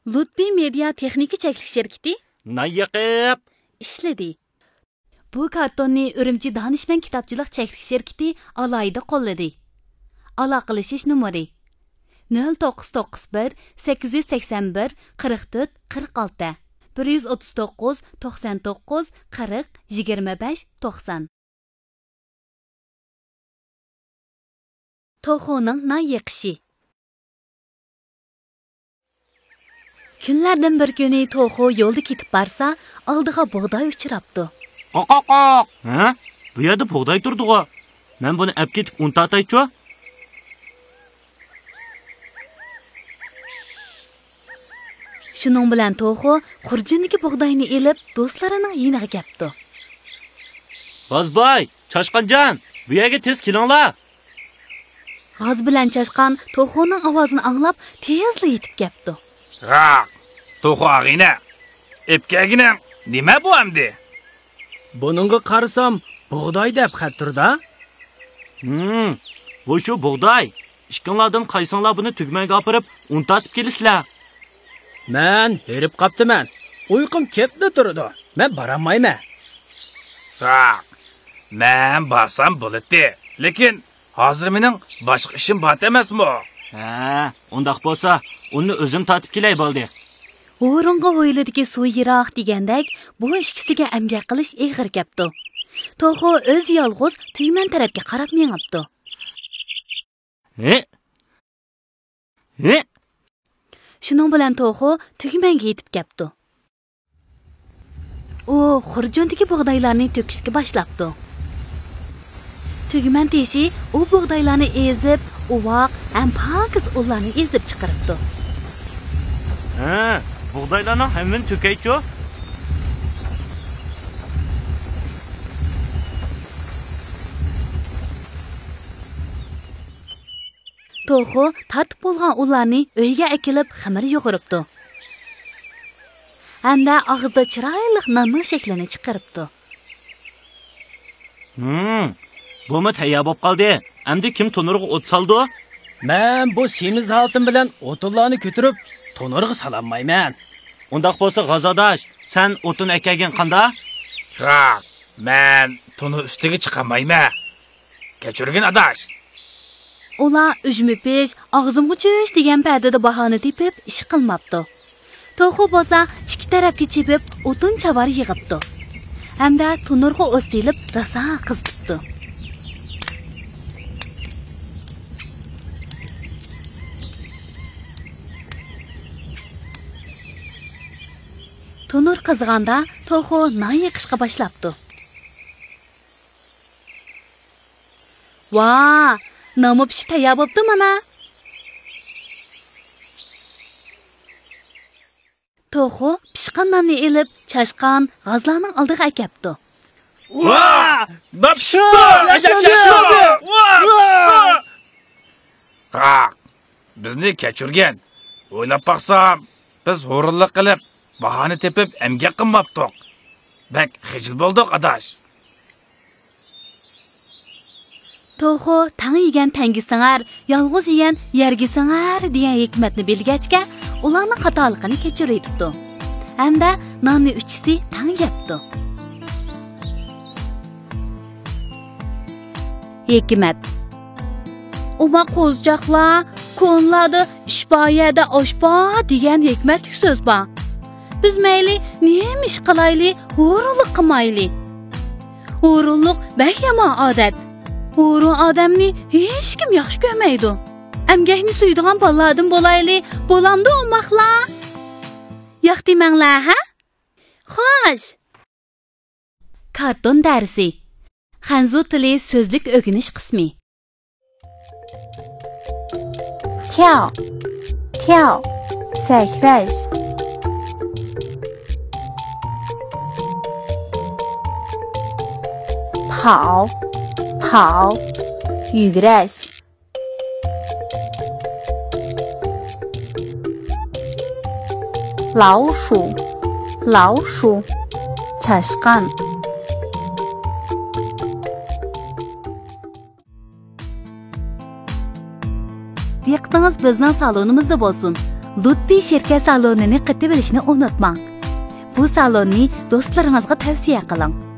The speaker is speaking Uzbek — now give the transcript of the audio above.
Lutfi Media Texnika Çeklik şirketi Nayyaqib işledi. Bu kartonni Ürümçi Danışman Kitapçılık Çeklik şirketi alayda qolladı. Aloqalashish numeri 0991 881 44 46 139 99 40 25 90. Toxoning nan yiqishi. Kunlardan bir kuni Toxo yo'lda ketib borsa, oldiga bug'doy uchrabdi. Qoqoq. Ha? Bu yerda bug'doy turdi-ku. Men buni olib ketib untataychi. Shuning bilan Toxo xurjindagi bug'doyni elib, do'stlarining yiniga keldi. G'ozboy, Chashqanjon, bu yerga tez kelinglar. G'oz bilan Chashqan Toxoning ovozini anglab, tezla yetib keldi. Ha, Toxo ag'ina. Epkagina nima bu amdi? Buningga qarasam, bug'doy deb xat turda. Bu shu bug'doy. Ishqinglardan qaysinglar buni tugmaga olib untatib kelisizlar. Men herib qaptiman. Uyqum ketdi turdi. Men boramayman. Ha, men borsam bo'ladi. Lekin hozir mening boshqa ishim bor emasmi? Ha, undaq bo'lsa, uni o'zim tatib kelay bo'ldi. O'ringa o'yladiki suv yiroq degandek, bu ishkisiga amgak qilish eg'ir kapdi. Toxo o'z yolg'iz Tugman tarafga qarab mengibdi. Shuning bilan Toxo Tugmanga yetib keldi. U xurjundagi bug'doylarni to'kishga boshlabdi. Tugman teshi u bug'doylarni ezib, uvoq ham pokiz ularni ezib chiqaribdi. Ha, bug'doylarni hammasini to'kaychi. Toxo tartib bo'lgan ularni uyga akilib xamir yo'g'iribdi. Hamda og'izda chiroyli nonning shaklini chiqaribdi. Bumi tayyor bo'lib qoldi. Endi kim to'nirga o't soldi? Men bu semiz haltim bilan o'tinlarni ko'tarib, to'nirga salolmayman. Undaq bo'lsa, G'azodosh, sen o'tin akagin qanda? Ha, men tuni ustiga chiqamayman. Kechirgin adash. Ular ujmi-pesh, og'zimga cho'sh degan pardada bahona tepib ish qilmabdi. Toxo bo'lsa ikki tarafga chepib o'tin chavar yig'ibdi. Hamda to'nirga o't selib rosa qizibdi. To'nir qizg'anda Toxo non yiqishga boshlabdi. Va, nomi pishib tayyor bo'pti mana. Toxo pishgan nonni elib, Chashqan G'ozlarning oldiga akapdi. Va! Bapshto! Ha! Bizni kechirgan. O'ylab baqsam, biz o'rinliq qilib, bahona tepib emgak qilmabdik. Bak, xijil bo'ldik adash. Toxo tang yegan tangi singar, yolg'iz yegan yerga singar degan hikmatni bilgachga, ularning xatoligini kechiribdi. Hamda nonni uchisi tang yebdi. Hikmat. Uma qo'zjaqlar, ko'nlarda ishboyada oshba degan hikmatli so'z bor. Biz mayli nima ish qilayli, o'rinliq qilmayli. O'rinliq bak yomon odat. O'rin odamni hech kim yaxshi ko'rmaydi. Amgakni suydigan bolalardan bo'layli, bo'lamdi o'maqlar. Yoqdimanglar, ha? Xo'sh. Karton darsi. Xanzu tili so'zlik o'rganish qismi. 跳跳 sakrash跑跑 yugurash老鼠老鼠 chashqan Diqqatingiz bizning salonimizda bo'lsin. Lutfi şirket salonini qatib olishni unutmang. Bu salonni do'stlaringizga tavsiya qiling.